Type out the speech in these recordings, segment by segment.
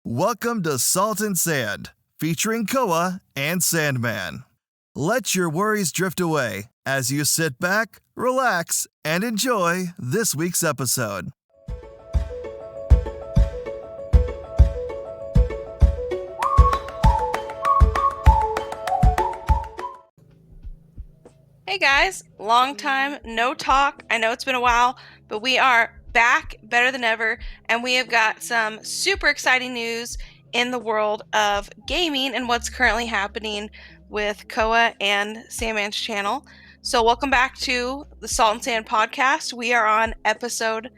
Welcome to Salt and Sand, featuring Koa and Sandman. Let your worries drift away as you sit back, relax, and enjoy this week's episode. Hey guys, long time, no talk. I know it's been a while, but we are back better than ever, and we have got some super exciting news in the world of gaming and what's currently happening with Koa and Sandman's channel. So welcome back to the Salt and Sand podcast. We are on episode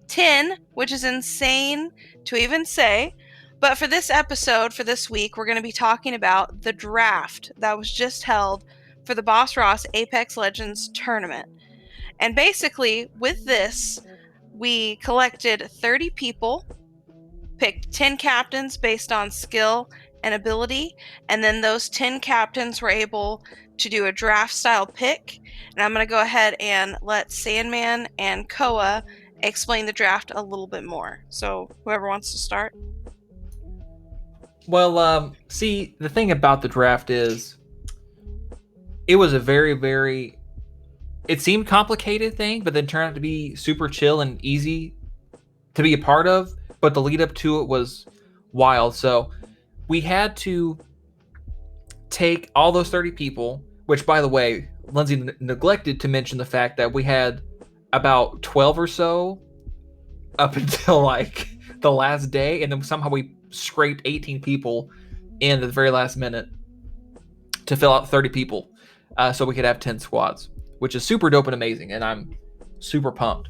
10, which is insane to even say. But for this episode, for this week, we're going to be talking about the draft that was just held for the BossRoss Apex Legends Tournament. And basically, with this, we collected 30 people, picked 10 captains based on skill and ability, and then those 10 captains were able to do a draft style pick. And I'm going to go ahead and let Sandman and Koa explain the draft a little bit more. So whoever wants to start. Well, see, the thing about the draft is it was a very, it seemed complicated thing, but then turned out to be super chill and easy to be a part of. But the lead up to it was wild. So we had to take all those 30 people, which, by the way, Lindsay neglected to mention the fact that we had about 12 or so up until like the last day. And then somehow we scraped 18 people in at the very last minute to fill out 30 people. So we could have 10 squads, which is super dope and amazing, and I'm super pumped.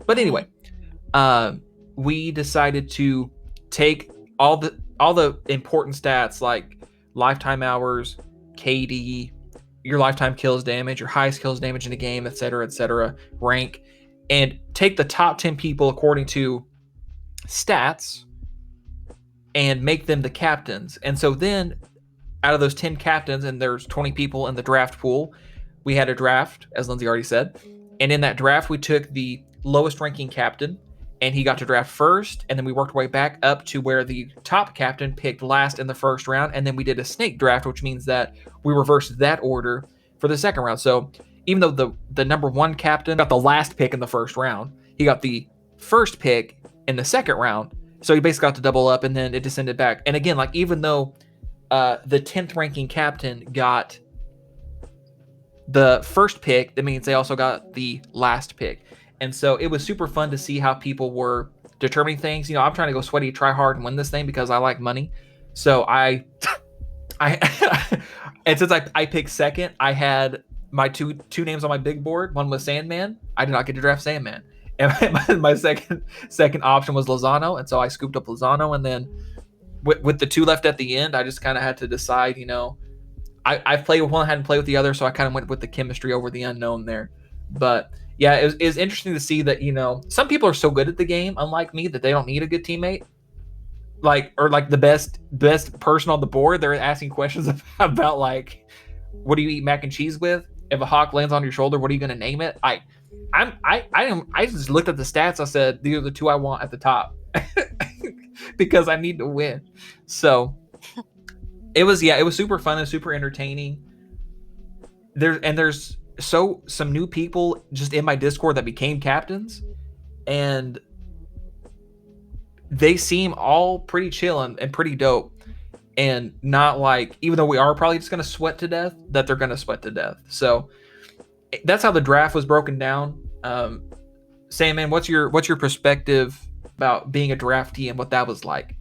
But anyway, we decided to take all the important stats like lifetime hours, KD, your lifetime kills damage, your highest kills damage in the game, etc., rank, and take the top 10 people according to stats and make them the captains. And so then out of those 10 captains, and there's 20 people in the draft pool, we had a draft, as Lindsay already said. And in that draft, we took the lowest ranking captain, and he got to draft first. And then we worked our way back up to where the top captain picked last in the first round. And then we did a snake draft, which means that we reversed that order for the second round. So even though the number one captain got the last pick in the first round, he got the first pick in the second round. So he basically got to double up, and then it descended back. And again, like even though the 10th ranking captain got the first pick, that means they also got the last pick. And so it was super fun to see how people were determining things. You know, I'm trying to go sweaty, try hard, and win this thing because I like money. So I and since I picked second, I had my two names on my big board. One was Sandman. I did not get to draft Sandman. And my second option was Lozano, and so I scooped up Lozano, and then with the two left at the end, I just kind of had to decide, you know, I've played with one, hadn't played with the other, so I kind of went with the chemistry over the unknown there. But yeah, it was interesting to see that, you know, some people are so good at the game, unlike me, that they don't need a good teammate. Or the best person on the board. They're asking questions about like, what do you eat mac and cheese with? If a hawk lands on your shoulder, what are you going to name it? I just looked at the stats. I said, these are the two I want at the top. Because I need to win. So it was super fun and super entertaining. There's some new people just in my Discord that became captains, and they seem all pretty chill and pretty dope, and not like, even though we are probably just gonna sweat to death, that they're gonna sweat to death. So that's how the draft was broken down. Sandman, what's your perspective about being a draftee and what that was like?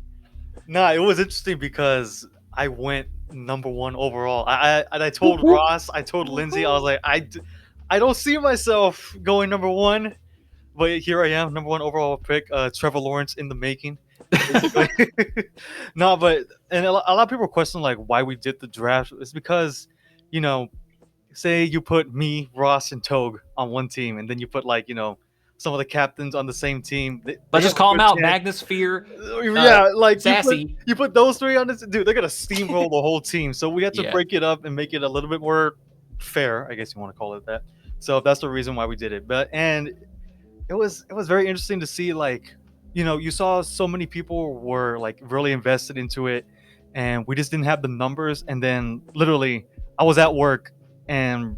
Nah, it was interesting because I went number one overall. I told Ross, I told Lindsay, I was like, I don't see myself going number one, but here I am, number one overall pick. Trevor Lawrence in the making. No, but and a lot of people question like why we did the draft. It's because, you know, say you put me, Ross, and Togue on one team, and then you put like, you know, some of the captains on the same team. Let's just call them out. Magnus, Fear, like Sassy. You put those three on this, dude. They're gonna steamroll the whole team. So we had to break it up and make it a little bit more fair, I guess you want to call it that. So that's the reason why we did it. But and it was very interesting to see like you saw so many people were like really invested into it, and we just didn't have the numbers. And then literally, I was at work, and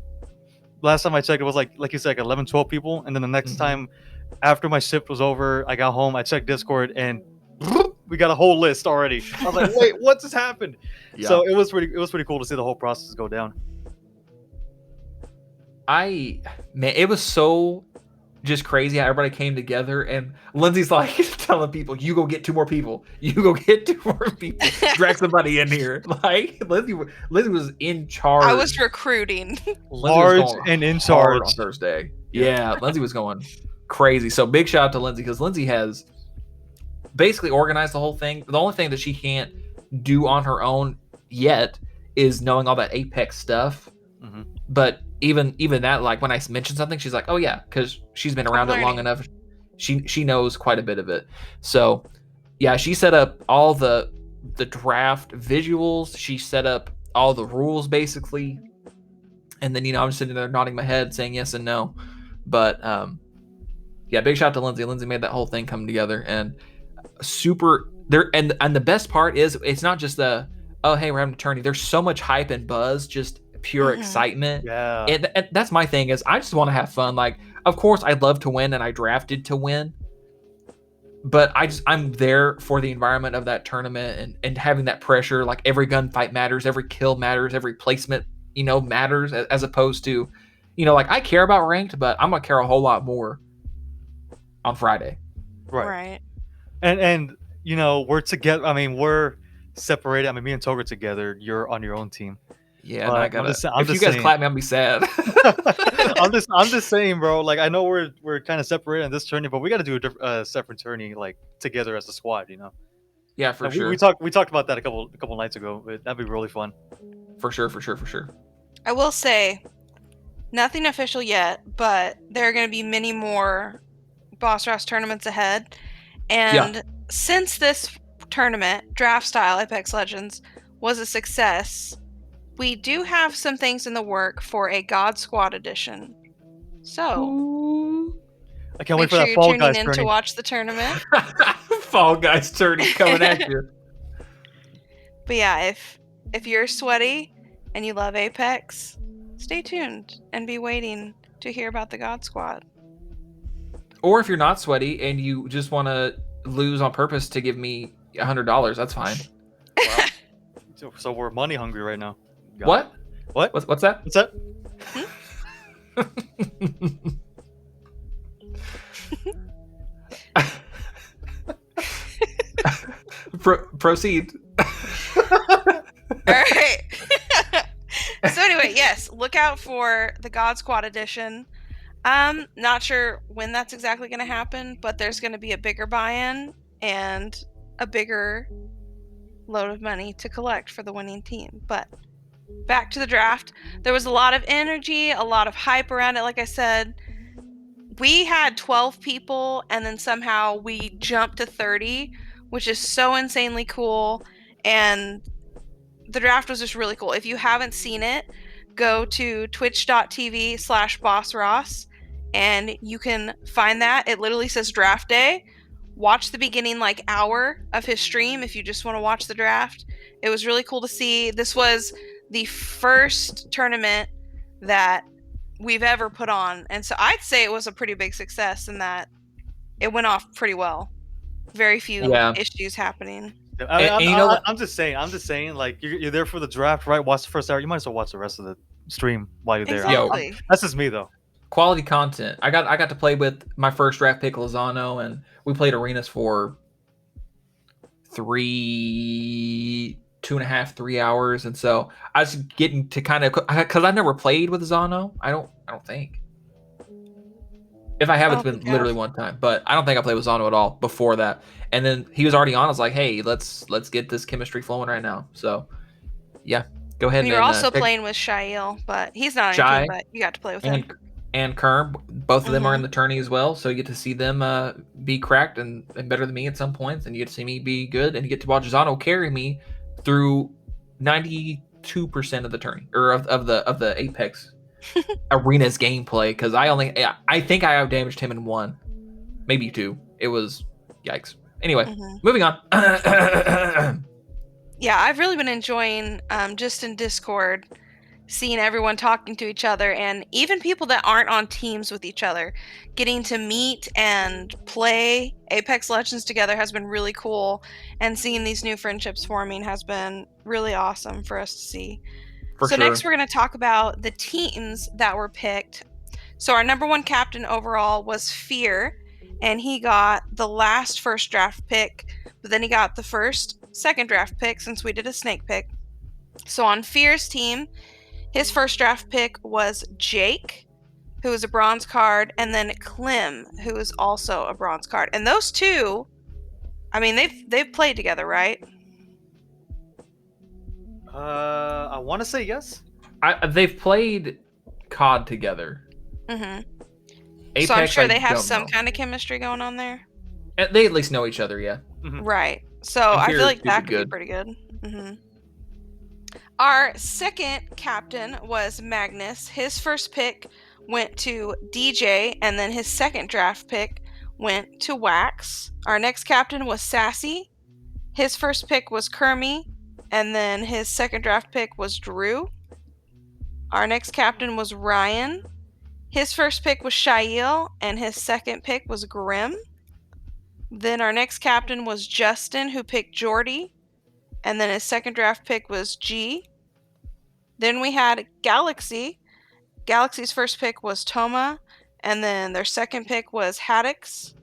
last time I checked, it was like you said, like 11, 12 people. And then the next time after my shift was over, I got home, I checked Discord, and we got a whole list already. I was like, wait, what just happened? Yeah. So it was pretty cool to see the whole process go down. Man, it was so just crazy how everybody came together, and Lindsay's like telling people, "You go get 2 more people. You go get 2 more people. Drag somebody in here." Like Lindsay was in charge. I was recruiting. Large and in charge on Thursday. Yeah, Lindsay was going crazy. So big shout out to Lindsay, because Lindsay has basically organized the whole thing. The only thing that she can't do on her own yet is knowing all that Apex stuff. Mm-hmm. But even that, like when I mentioned something, she's like, "Oh yeah," because she's been around it long enough. She knows quite a bit of it. So yeah, she set up all the draft visuals. She set up all the rules basically, and then I'm sitting there nodding my head, saying yes and no. But yeah, big shout out to Lindsay. Lindsay made that whole thing come together, and super there. And the best part is, it's not just the, oh hey, we're having a tourney. There's so much hype and buzz, just pure excitement. Yeah. And that's my thing, is I just want to have fun. Like, of course I'd love to win, and I drafted to win, but I'm there for the environment of that tournament, and having that pressure. Like, every gunfight matters, every kill matters, every placement matters, as opposed to like, I care about ranked, but I'm gonna care a whole lot more on Friday. Right. And we're together. I mean, we're separated. I mean, me and Toga together. You're on your own team. Yeah, and I gotta. I'm if just you guys saying. clap me, I'm gonna be sad. I'm just saying, bro. Like, I know we're kind of separated in this tourney, but we got to do a separate tourney, like, together as a squad. Yeah, for sure. We talked about that a couple nights ago. That'd be really fun. For sure. I will say, nothing official yet, but there are going to be many more BossRoss tournaments ahead. And since this tournament, draft style Apex Legends, was a success, we do have some things in the work for a God Squad edition. So I can't make wait for sure that you're Fall tuning Guys in tourney. to watch the tournament. Fall Guys tourney coming at you. But yeah, if you're sweaty and you love Apex, stay tuned and be waiting to hear about the God Squad. Or if you're not sweaty and you just want to lose on purpose to give me $100, that's fine. Wow. So we're money hungry right now. What? What's that? What's that? Proceed. All right. So anyway, yes, look out for the God Squad edition. Not sure when that's exactly going to happen, but there's going to be a bigger buy-in and a bigger load of money to collect for the winning team. But back to the draft, there was a lot of energy, a lot of hype around it. Like I said, we had 12 people, and then somehow we jumped to 30, which is so insanely cool. And the draft was just really cool. If you haven't seen it, go to twitch.tv/BossRoss, and you can find that. It literally says draft day. Watch the beginning hour of his stream if you just want to watch the draft. It was really cool to see. This was the first tournament that we've ever put on, and so I'd say it was a pretty big success in that it went off pretty well. Very few issues happening. I mean, I'm just saying, like, you're there for the draft, right? Watch the first hour. You might as well watch the rest of the stream while you're there. Exactly. That's just me, though. Quality content. I got to play with my first draft pick, Lozano, and we played arenas for 2.5, 3 hours, and so I was getting to kind of, because I've never played with Lozano. I don't think. If I have, it's been literally one time, but I don't think I played with Lozano at all before that. And then he was already on. I was like, hey, let's get this chemistry flowing right now. So yeah, go ahead. You're also playing with Shail, but he's not on your team, but you got to play with him. And Kerm, both of them are in the tourney as well, so you get to see them be cracked and better than me at some points, and you get to see me be good, and you get to watch Zano carry me through 92% of the tourney, or of the Apex arenas gameplay, because I think I outdamaged him in 1, maybe 2. It was Yikes. Anyway, Mhm. moving on. Yeah, I've really been enjoying just in Discord seeing everyone talking to each other, and even people that aren't on teams with each other getting to meet and play Apex Legends together has been really cool, and seeing these new friendships forming has been really awesome for us to see. For So sure. next we're going to talk about the teams that were picked. So our number one captain overall was Fear, and he got the last first draft pick, but then he got the first second draft pick since we did a snake pick. So on Fear's team, his first draft pick was Jake, who was a bronze card, and then Clem, who is also a bronze card. And those two, I mean, they've played together, right? I want to say yes. They've played COD together. Mm-hmm. Apex, So I'm sure they have don't some know. kind of chemistry going on there. They at least know each other, yeah. Mhm. Right. So And I Fear feel is like that stupid could be good. pretty good. Mm-hmm. Our second captain was Magnus. His first pick went to DJ, and then his second draft pick went to Wax. Our next captain was Sassy. His first pick was Kermie, and then his second draft pick was Drew. Our next captain was Ryan. His first pick was Shail, and his second pick was Grim. Then our next captain was Justin, who picked Jordy, and then his second draft pick was G. Then we had Galaxy. Galaxy's first pick was Toma, and then their second pick was Haddix.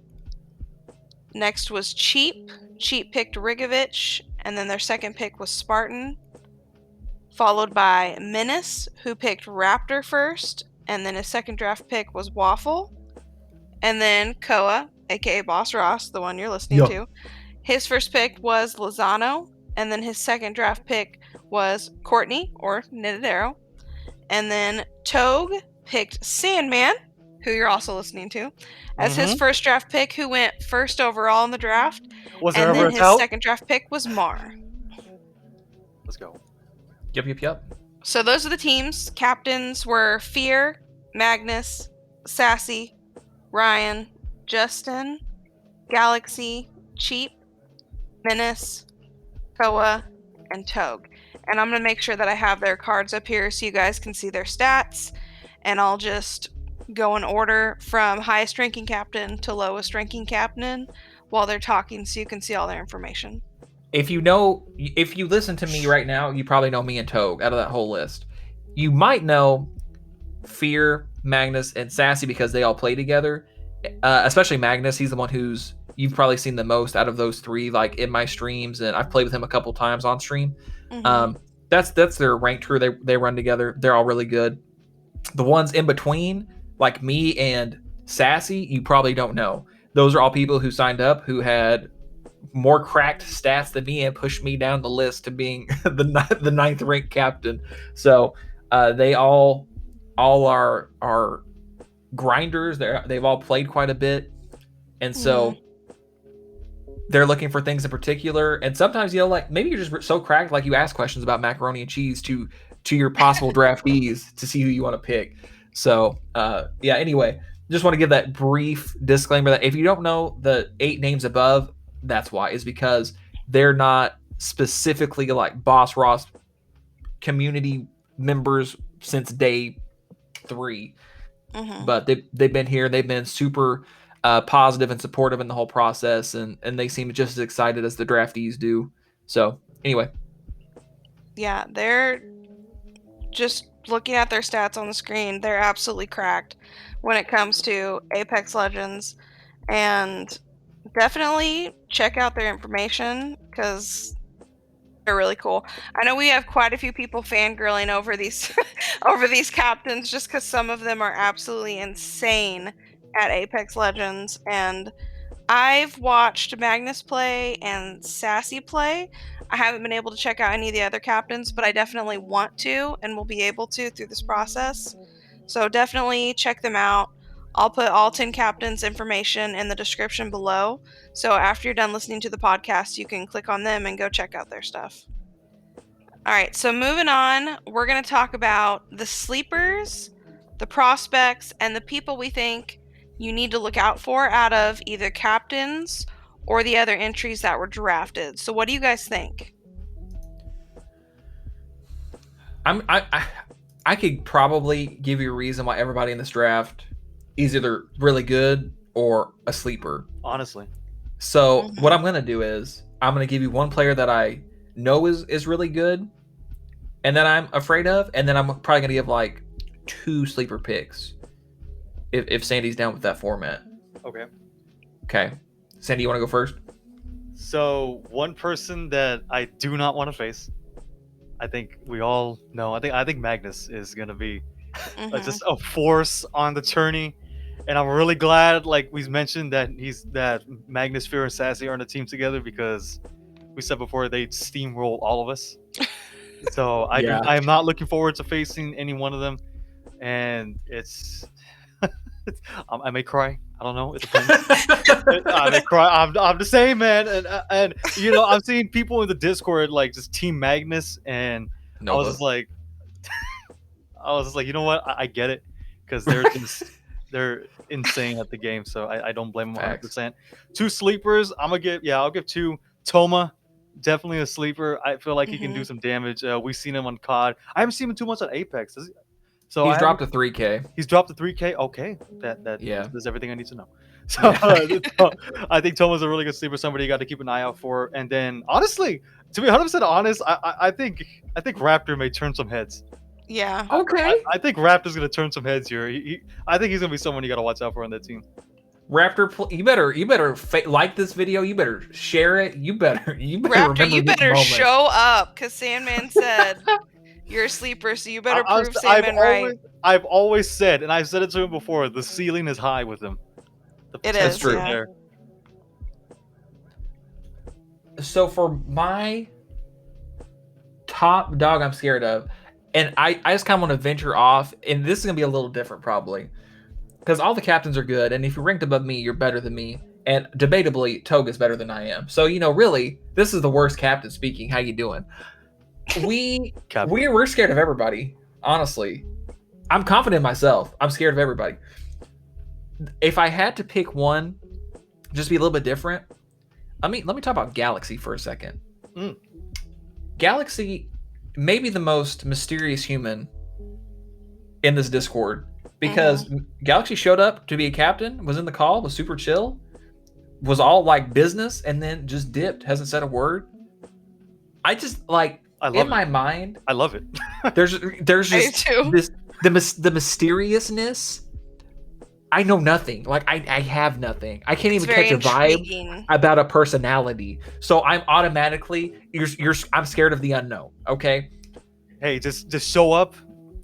Next was Cheap. Cheap picked Rigovich, and then their second pick was Spartan. Followed by Menace, who picked Raptor first, and then his second draft pick was Waffle. And then Koa, aka BossRoss, the one you're listening to. His first pick was Lozano, and then his second draft pick was Courtney, or Knitted Arrow. And then Togue picked Sandman, who you're also listening to, as his first draft pick, who went first overall in the draft. Was there And ever then a his tout? second draft pick was Mar. Let's go. Yep. So those are the teams. Captains were Fear, Magnus, Sassy, Ryan, Justin, Galaxy, Cheap, Menace, Koa, and Togue. And I'm going to make sure that I have their cards up here so you guys can see their stats. And I'll just go in order from highest ranking captain to lowest ranking captain while they're talking so you can see all their information. If you listen to me right now, you probably know me and Togue out of that whole list. You might know Fear, Magnus, and Sassy because they all play together. Especially Magnus, he's the one who's you've probably seen the most out of those three, like in my streams, and I've played with him a couple times on stream. Mm-hmm. That's their ranked crew. They run together. They're all really good. The ones in between, like me and Sassy, you probably don't know. Those are all people who signed up who had more cracked stats than me and pushed me down the list to being the ninth ranked captain. So they all are grinders. They've all played quite a bit, and so they're looking for things in particular. And sometimes like maybe you're just so cracked, like you ask questions about macaroni and cheese to your possible draftees to see who you want to pick. So anyway, just want to give that brief disclaimer that if you don't know the 8 names above, that's why, is because they're not specifically like BossRoss community members since day 3. But they've been here. They've been super positive and supportive in the whole process, and they seem just as excited as the draftees do. So anyway, yeah, they're just looking at their stats on the screen. They're absolutely cracked when it comes to Apex Legends, and definitely check out their information because they're really cool. I know we have quite a few people fangirling over these over these captains just because some of them are absolutely insane at Apex Legends, and I've watched Magnus play and Sassy play. I haven't been able to check out any of the other captains, but I definitely want to and will be able to through this process. So definitely check them out. I'll put all 10 captains' information in the description below. So after you're done listening to the podcast, you can click on them and go check out their stuff. All right, so moving on, we're going to talk about the sleepers, the prospects, and the people we think you need to look out for out of either captains or the other entries that were drafted. So what do you guys think? I could probably give you a reason why everybody in this draft is either really good or a sleeper. Honestly. So what I'm gonna do is I'm gonna give you one player that I know is really good, and that I'm afraid of, and then I'm probably gonna give like 2 sleeper picks if Sandy's down with that format. Okay. Sandy, you want to go first? So one person that I do not want to face, I think we all know. I think Magnus is gonna be just a force on the tourney, and I'm really glad, like we mentioned, that Magnus, Fear, and Sassy are on the team together, because we said before they'd steamroll all of us. So I am not looking forward to facing any one of them, and I may cry. I don't know. It depends. I may cry. I'm the same, man. And you know, I'm seeing people in the Discord like just Team Magnus, and I was just like, you know what? I get it, because they're insane at the game. So I don't blame them 100%. 2 sleepers. I'll give 2. Toma, definitely a sleeper. I feel like he can do some damage. We've seen him on COD. I haven't seen him too much on Apex. So he's dropped to 3K. He's dropped to 3K. Okay, that yeah. That's everything I need to know. So I think Toma's a really good sleeper. Somebody you got to keep an eye out for. And then, honestly, to be 100% honest, I think Raptor may turn some heads. Yeah. Okay. I think Raptor's gonna turn some heads here. I think he's gonna be someone you got to watch out for on that team. Raptor, you better like this video. You better share it. You better Raptor, you better show up, because Sandman said you're a sleeper, so you better prove Sandman right. I've always said, and I've said it to him before, the ceiling is high with him. That's true. Yeah. So for my top dog I'm scared of, and I just kind of want to venture off, and this is going to be a little different probably, because all the captains are good, and if you're ranked above me, you're better than me, and debatably, Toga's better than I am. So, you know, really, this is the worst captain speaking. How you doing? We're scared of everybody, honestly. I'm confident in myself. I'm scared of everybody. If I had to pick one, just be a little bit different, let me talk about Galaxy for a second. Galaxy may be the most mysterious human in this Discord, because Galaxy showed up to be a captain, was in the call, was super chill, was all like business, and then just dipped, hasn't said a word. I just like, in my mind, I love it. there's just this the mysteriousness. I know nothing. Like I have nothing. I can't even catch a vibe about a personality. So I'm automatically I'm scared of the unknown. Okay. Hey, just show up,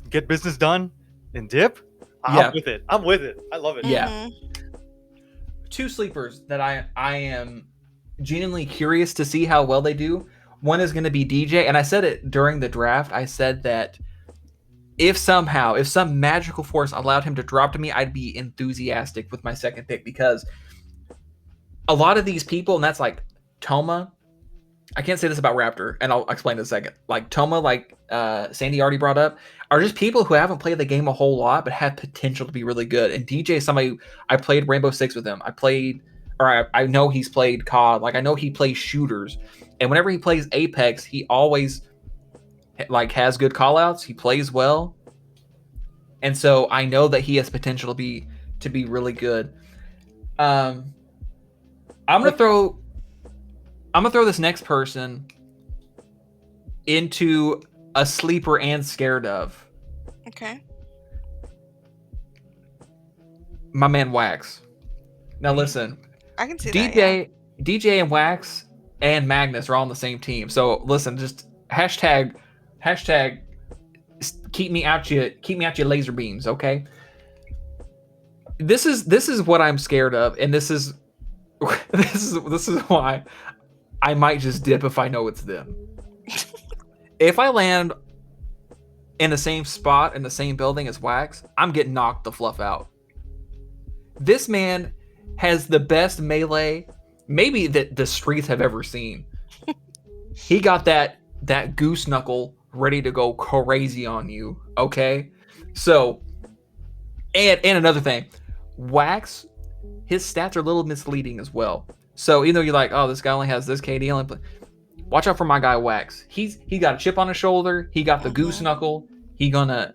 get business done, and dip. I'm with it. I love it. Yeah. 2 sleepers that I am genuinely curious to see how well they do. One is going to be DJ, and I said it during the draft. I said that if some magical force allowed him to drop to me, I'd be enthusiastic with my second pick, because a lot of these people, and that's like Toma. I can't say this about Raptor, and I'll explain in a second. Like Toma, like Sandy already brought up, are just people who haven't played the game a whole lot, but have potential to be really good. And DJ is somebody, I played Rainbow Six with him. I know he's played COD. Like I know he plays shooters, and whenever he plays Apex, he always like has good callouts. He plays well, and so I know that he has potential to be really good. I'm gonna throw this next person into a sleeper and scared of. Okay. My man Wax. Now listen, I can see DJ and Wax and Magnus are all on the same team. So listen, just hashtag keep me out your laser beams, okay? This is what I'm scared of, and this is why I might just dip if I know it's them. If I land in the same spot in the same building as Wax, I'm getting knocked the fluff out. This man has the best melee maybe that the streets have ever seen. He got that goose knuckle ready to go crazy on you, okay? So, and another thing, Wax, his stats are a little misleading as well. So even though you're like, oh, this guy only has this KD, watch out for my guy Wax. He got a chip on his shoulder. He got the goose knuckle. He gonna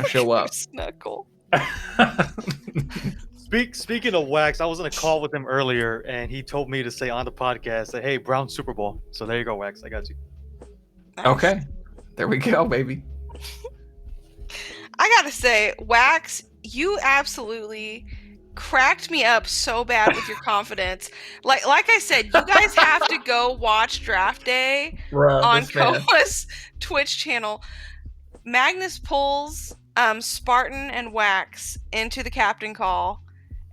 show up. Goose knuckle. Speaking of Wax, I was in a call with him earlier, and he told me to say on the podcast that, hey, Brown Super Bowl. So there you go, Wax. I got you. Nice. Okay, there we go, baby. I gotta say, Wax, you absolutely cracked me up so bad with your confidence. Like I said, you guys have to go watch Draft Day on Koa's Twitch channel. Magnus pulls Spartan and Wax into the captain call,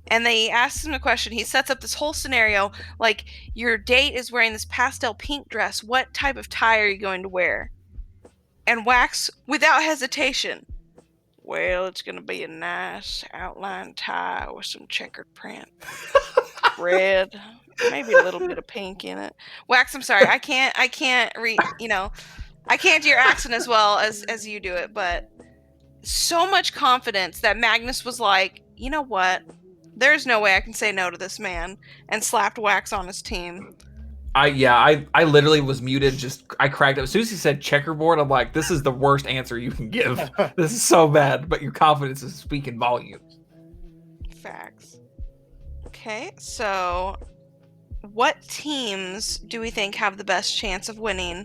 and they ask him a question. He sets up this whole scenario, like, your date is wearing this pastel pink dress. What type of tie are you going to wear? And Wax, without hesitation, well, it's going to be a nice outline tie with some checkered print. Red, maybe a little bit of pink in it. Wax, I'm sorry. I can't I can't do your accent as well as you do it, but so much confidence that Magnus was like, you know what? There's no way I can say no to this man, and slapped Wax on his team. I literally was muted. I cracked up as soon as he said checkerboard. I'm like, this is the worst answer you can give. This is so bad, but your confidence is speaking volumes. Facts. Okay, so what teams do we think have the best chance of winning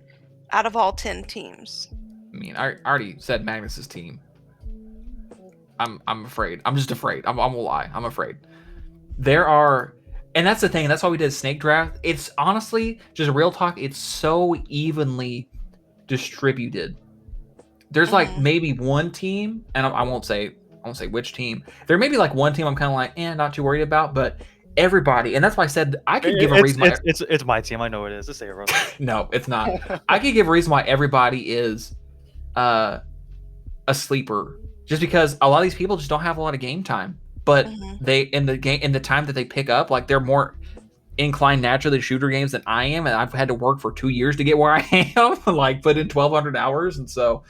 out of all 10 teams? I mean, I already said Magnus's team. I'm afraid. I'm just afraid. I won't lie. I'm afraid. There are, and that's the thing. That's why we did Snake Draft. It's honestly just real talk. It's so evenly distributed. There's like maybe one team, and I won't say which team. There may be like one team I'm kind of like, not too worried about, but everybody, and that's why I said I could give a reason. It's my team. I know it is. Just say it, bro. No, it's not. I could give a reason why everybody is a sleeper. Just because a lot of these people just don't have a lot of game time, but they in the time that they pick up, like they're more inclined naturally to shooter games than I am, and I've had to work for 2 years to get where I am, like put in 1,200 hours, and so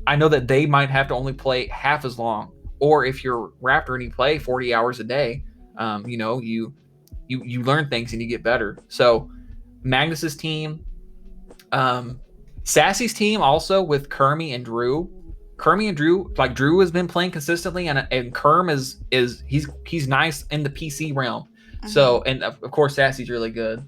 I know that they might have to only play half as long, or if you're Raptor and you play 40 hours a day, you learn things and you get better. So Magnus's team, Sassy's team also with Kermie and Drew. Like Drew has been playing consistently, and Kerm he's nice in the PC realm. So, and of course Sassy's really good.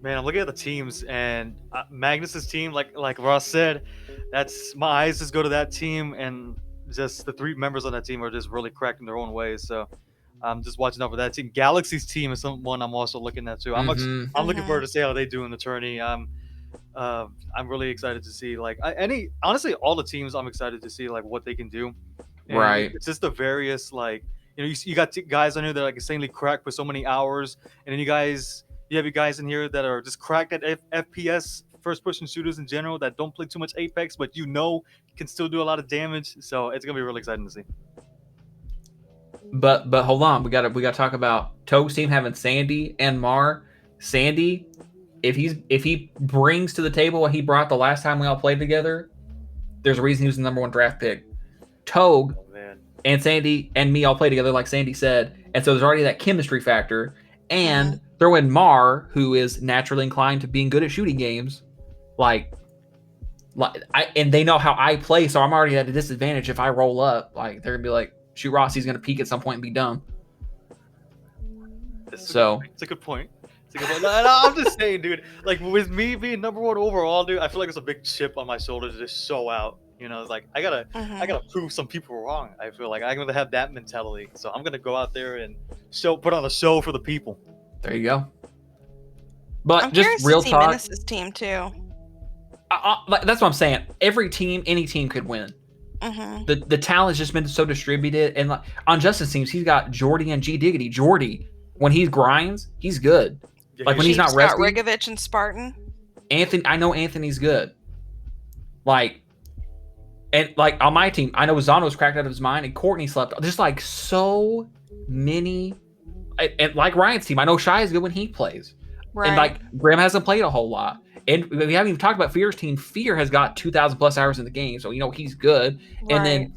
Man, I'm looking at the teams, and Magnus's team, like Ross said, that's my eyes just go to that team, and just the 3 members on that team are just really cracking their own ways. So I'm just watching out for that team. Galaxy's team is someone I'm also looking at too. I'm looking forward to see how they do in the tourney. I'm really excited to see honestly all the teams. I'm excited to see like what they can do. And right. It's just the various you got guys on here that are like insanely cracked for so many hours, and then you have you guys in here that are just cracked at FPS first person shooters in general that don't play too much Apex, but can still do a lot of damage. So it's gonna be really exciting to see. But hold on, we gotta talk about Toge's team having Sandy and Mar. Sandy, if he brings to the table what he brought the last time we all played together, there's a reason he was the number 1 draft pick. Toge and Sandy and me all play together, like Sandy said, and so there's already that chemistry factor. And throw in Mar, who is naturally inclined to being good at shooting games, and they know how I play, so I'm already at a disadvantage if I roll up. Like they're gonna be like, shoot, Rossi's gonna peek at some point and be dumb. It's a good point. No, I'm just saying, dude. Like with me being number 1 overall, dude, I feel like it's a big chip on my shoulder to just show out. It's like I gotta prove some people wrong. I feel like I'm gonna have that mentality, so I'm gonna go out there and put on a show for the people. There you go. But I'm just real talk. Menace's team too. That's what I'm saying. Every team, any team could win. The talent's just been so distributed, and on Justin's teams, he's got Jordy and G Diggity. Jordy, when he grinds, he's good. Yeah, like when he's not resting. Rigovich and Spartan. Anthony, I know Anthony's good. And on my team, I know Zano's cracked out of his mind, and Courtney slept. Just like so many, and like Ryan's team, I know Shy is good when he plays. Right. And like Graham hasn't played a whole lot. And we haven't even talked about Fear's team. Fear has got 2,000 plus hours in the game, so he's good. Right. And then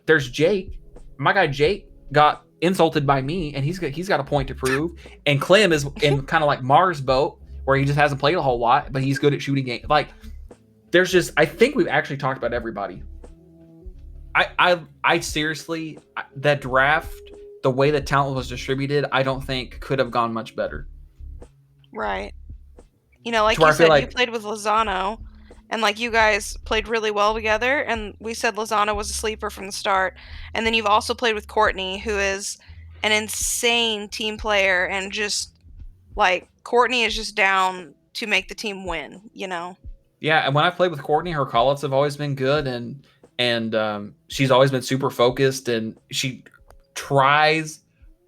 there's Jake. My guy Jake got insulted by me, and he's got a point to prove. And Clem is in kind of like Mars' boat, where he just hasn't played a whole lot, but he's good at shooting games. Like, there's just, I think we've actually talked about everybody. I seriously, that draft, the way the talent was distributed, I don't think could have gone much better. Right. You know, like you said, you played with Lozano, and like you guys played really well together, and we said Lozano was a sleeper from the start. And then you've also played with Courtney, who is an insane team player, and just like Courtney is just down to make the team win, you know? Yeah, and when I played with Courtney, her call-outs have always been good, and she's always been super focused, and she tries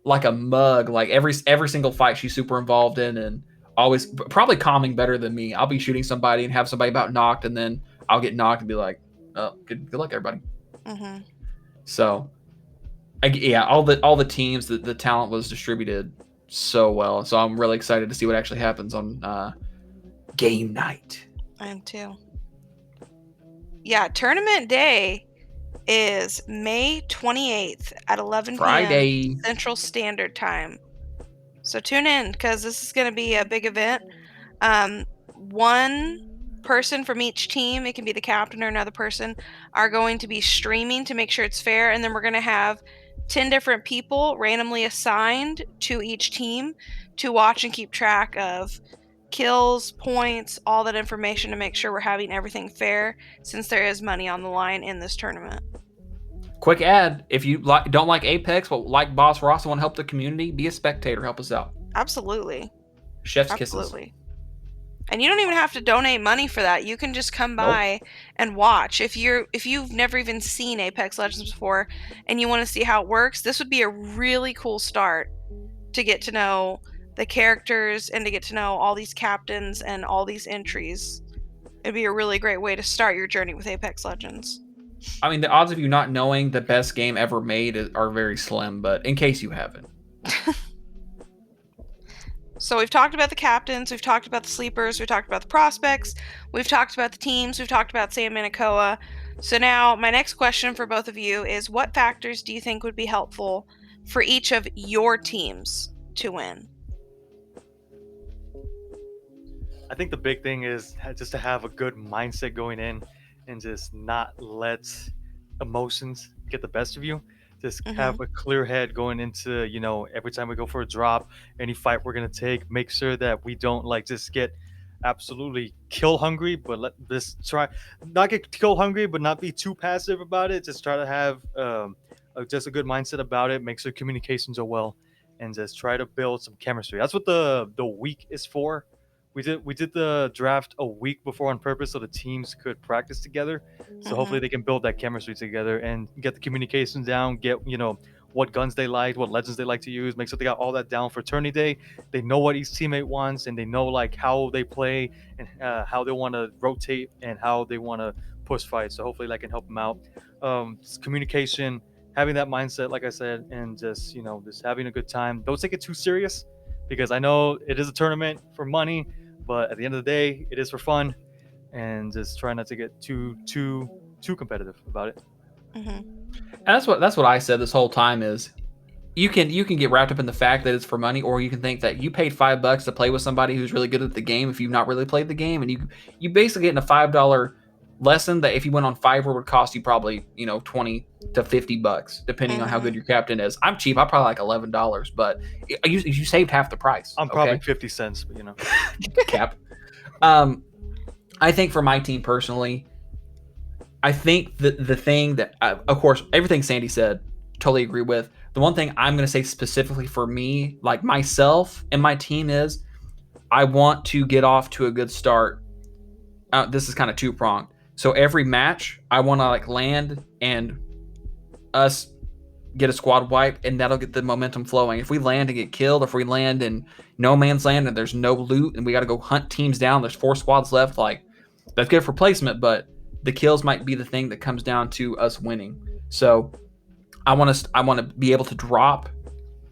like a mug. Like every single fight she's super involved in, and always probably calming better than me. I'll be shooting somebody and have somebody about knocked, and then I'll get knocked and be like, "Oh, good luck, everybody." Mm-hmm. So, yeah, all the teams, the talent was distributed so well. So I'm really excited to see what actually happens on game night. I am too. Yeah, tournament day is May 28th at 11 p.m. Central Standard Time. So tune in, because this is going to be a big event. One person from each team, it can be the captain or another person, are going to be streaming to make sure it's fair. And then we're going to have 10 different people randomly assigned to each team to watch and keep track of kills, points, all that information to make sure we're having everything fair, since there is money on the line in this tournament. Quick ad, if you don't like Apex, but like BossRoss and want to help the community, be a spectator, help us out. Absolutely. Chef's kisses. Absolutely. And you don't even have to donate money for that. You can just come by and watch. If you've never even seen Apex Legends before and you want to see how it works, this would be a really cool start to get to know the characters and to get to know all these captains and all these entries. It'd be a really great way to start your journey with Apex Legends. I mean, the odds of you not knowing the best game ever made are very slim, but in case you haven't. So we've talked about the captains, we've talked about the sleepers, we've talked about the prospects, we've talked about the teams, we've talked about Sandman and Koa. So now my next question for both of you is, what factors do you think would be helpful for each of your teams to win? I think the big thing is just to have a good mindset going in and just not let emotions get the best of you. Just have a clear head going into, every time we go for a drop, any fight we're going to take, make sure that we don't just get absolutely kill hungry, but let this try not get kill hungry, but not be too passive about it. Just try to have just a good mindset about it. Make sure communications are well, and just try to build some chemistry. That's what the week is for. We did the draft a week before on purpose so the teams could practice together. So hopefully they can build that chemistry together and get the communications down, get, what guns they like, what legends they like to use, make sure they got all that down for tourney day. They know what each teammate wants, and they know how they play and how they want to rotate and how they want to push fights. So hopefully that can help them out. Communication, having that mindset, like I said, and just having a good time. Don't take it too serious, because I know it is a tournament for money, but at the end of the day, it is for fun, and just try not to get too competitive about it. And that's what I said this whole time is, you can get wrapped up in the fact that it's for money, or you can think that you paid $5 to play with somebody who's really good at the game if you've not really played the game, and you basically get in a $5 lesson that if you went on Fiverr would cost you probably $20 to $50 depending on how good your captain is. I'm cheap. I'm probably like $11, but you saved half the price. I'm probably 50 cents, but cap. I think for my team personally, I think the thing that of course everything Sandy said, totally agree with. The one thing I'm going to say specifically for me, like myself and my team, is I want to get off to a good start. This is kind of two-pronged. So every match, I want to land and us get a squad wipe, and that'll get the momentum flowing. If we land and get killed, if we land in no man's land and there's no loot and we got to go hunt teams down, there's 4 squads left, that's good for placement, but the kills might be the thing that comes down to us winning. So I want to be able to drop,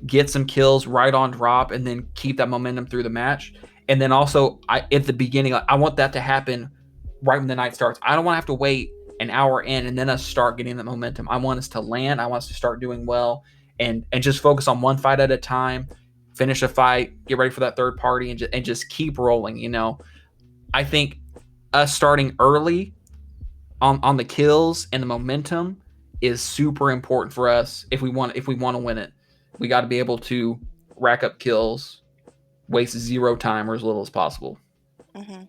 get some kills right on drop, and then keep that momentum through the match. And then also at the beginning, I want that to happen right when the night starts. I don't want to have to wait an hour in and then us start getting the momentum. I want us to land. I want us to start doing well and just focus on one fight at a time, finish a fight, get ready for that third party, and just keep rolling. You know, I think us starting early on the kills and the momentum is super important for us if we want to win it. We got to be able to rack up kills, waste 0 time or as little as possible. Mm-hmm.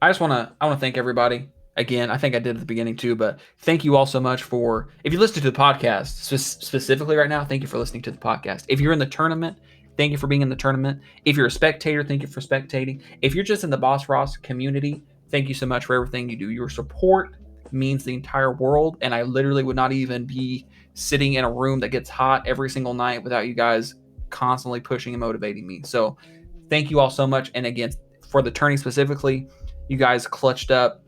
I want to thank everybody again. I think I did at the beginning too, but thank you all so much for, if you listen to the podcast specifically right now, thank you for listening to the podcast. If you're in the tournament, thank you for being in the tournament. If you're a spectator, thank you for spectating. If you're just in the BossRoss community, thank you so much for everything you do. Your support means the entire world, and I literally would not even be sitting in a room that gets hot every single night without you guys constantly pushing and motivating me. So thank you all so much. And again, for the tourney specifically, you guys clutched up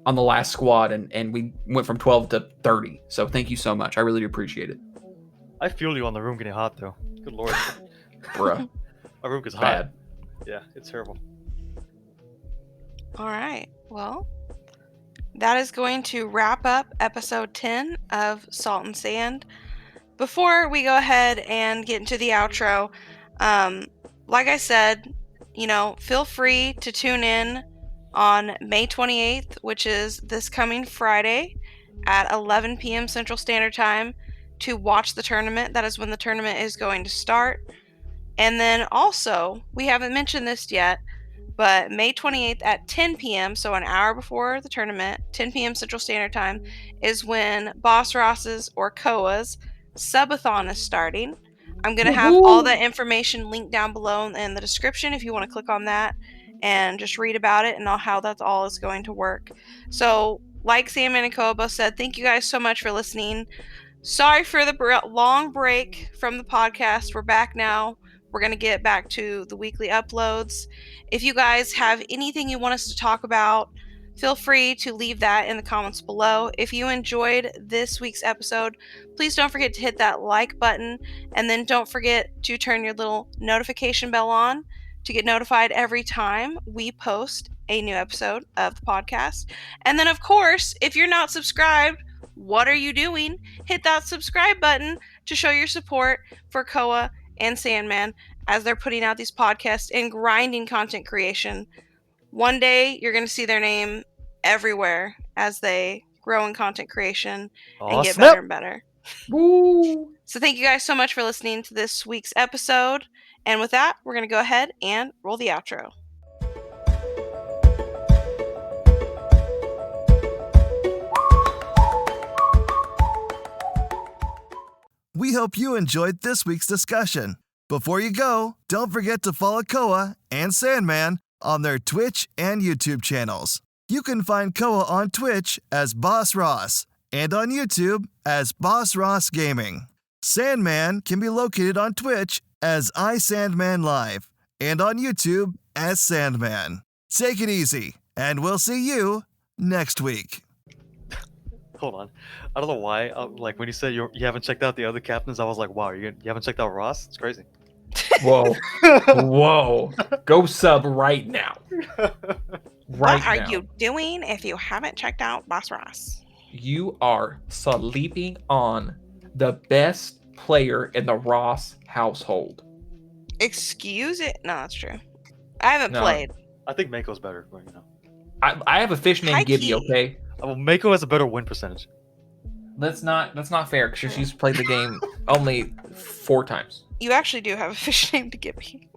on the last squad, and we went from 12 to 30. So thank you so much. I really do appreciate it. I feel you on the room getting hot, though. Good lord. Bruh. Our room gets hot. Bad. Yeah, it's terrible. All right. Well, that is going to wrap up episode 10 of Salt and Sand. Before we go ahead and get into the outro, like I said, you know, feel free to tune in on May 28th, which is this coming Friday at 11 p.m. Central Standard Time to watch the tournament. That is when the tournament is going to start. And then also, we haven't mentioned this yet, but May 28th at 10 p.m., so an hour before the tournament, 10 p.m. Central Standard Time, is when Boss Ross's or Koa's subathon is starting. I'm going to have all that information linked down below in the description if you want to click on that and just read about it and how that's all is going to work. So, like Sandman and Koa both said, thank you guys so much for listening. Sorry for the long break from the podcast. We're back now. We're going to get back to the weekly uploads. If you guys have anything you want us to talk about, feel free to leave that in the comments below. If you enjoyed this week's episode, please don't forget to hit that like button, and then don't forget to turn your little notification bell on to get notified every time we post a new episode of the podcast. And then, of course, if you're not subscribed, what are you doing? Hit that subscribe button to show your support for Koa and Sandman as they're putting out these podcasts and grinding content creation. One day, you're going to see their name everywhere as they grow in content creation and get better and better. Woo! So thank you guys so much for listening to this week's episode. And with that, we're going to go ahead and roll the outro. We hope you enjoyed this week's discussion. Before you go, don't forget to follow Koa and Sandman on their Twitch and YouTube channels. You can find Koa on Twitch as BossRoss and on YouTube as BossRoss Gaming. Sandman can be located on Twitch as iSandmanLive and on YouTube as Sandman. Take it easy, and we'll see you next week. Hold on. I don't know why. Like when you said you haven't checked out the other captains, I was like, wow, you haven't checked out Ross? It's crazy. Whoa. Whoa. Go sub right now. What are you doing if you haven't checked out Boss Ross? You are sleeping on the best player in the Ross household. Excuse it? No, that's true. I haven't played. I think Mako's better, but you know. I have a fish named Gibby, okay? Well, Mako has a better win percentage. That's not fair because she's played the game only 4 times. You actually do have a fish named Gibby.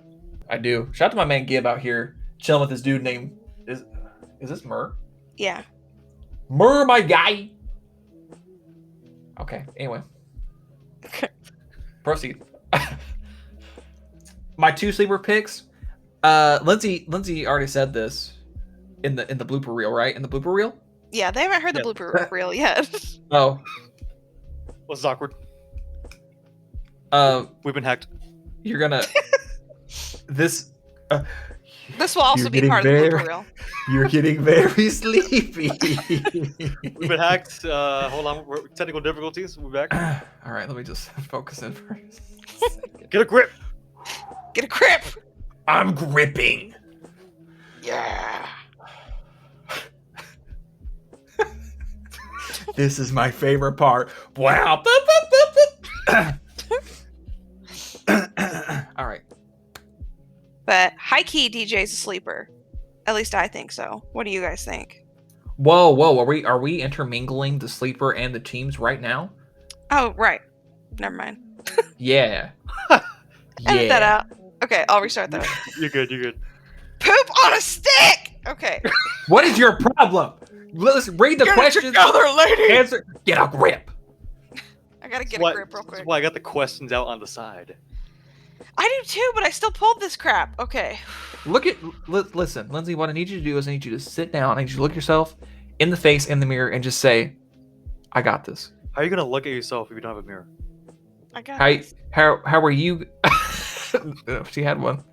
I do. Shout out to my man Gib out here chilling with this dude named is this Mur? Yeah. Mur, my guy. Okay. Anyway, proceed. My 2 sleeper picks. Lindsay already said this in the blooper reel, right? In the blooper reel. Yeah, they haven't heard the blooper reel yet. Oh. What's awkward? We've been hacked. You're gonna this. This will also be part of the blooper reel. You're getting very sleepy. We've been hacked. Hold on, technical difficulties. We'll be back. All right, let me just focus in first. Get a grip. Get a grip. I'm gripping. Yeah. This is my favorite part. Wow. All right. But high key, DJ's a sleeper. At least I think so. What do you guys think? Whoa. Are we intermingling the sleeper and the teams right now? Oh, right. Never mind. Yeah. Edit that out. Okay, I'll restart that. You're good. Poop on a stick. Okay. What is your problem? Let's read the questions. Together, lady. Answer. Get a grip. I gotta get That's a grip real quick. That's why I got the questions out on the side. I do too, but I still pulled this crap. Okay. Listen, Lindsay, what I need you to do is I need you to sit down. I need you to look yourself in the face in the mirror and just say, I got this. How are you gonna look at yourself if you don't have a mirror? I got this. How are you? She had one.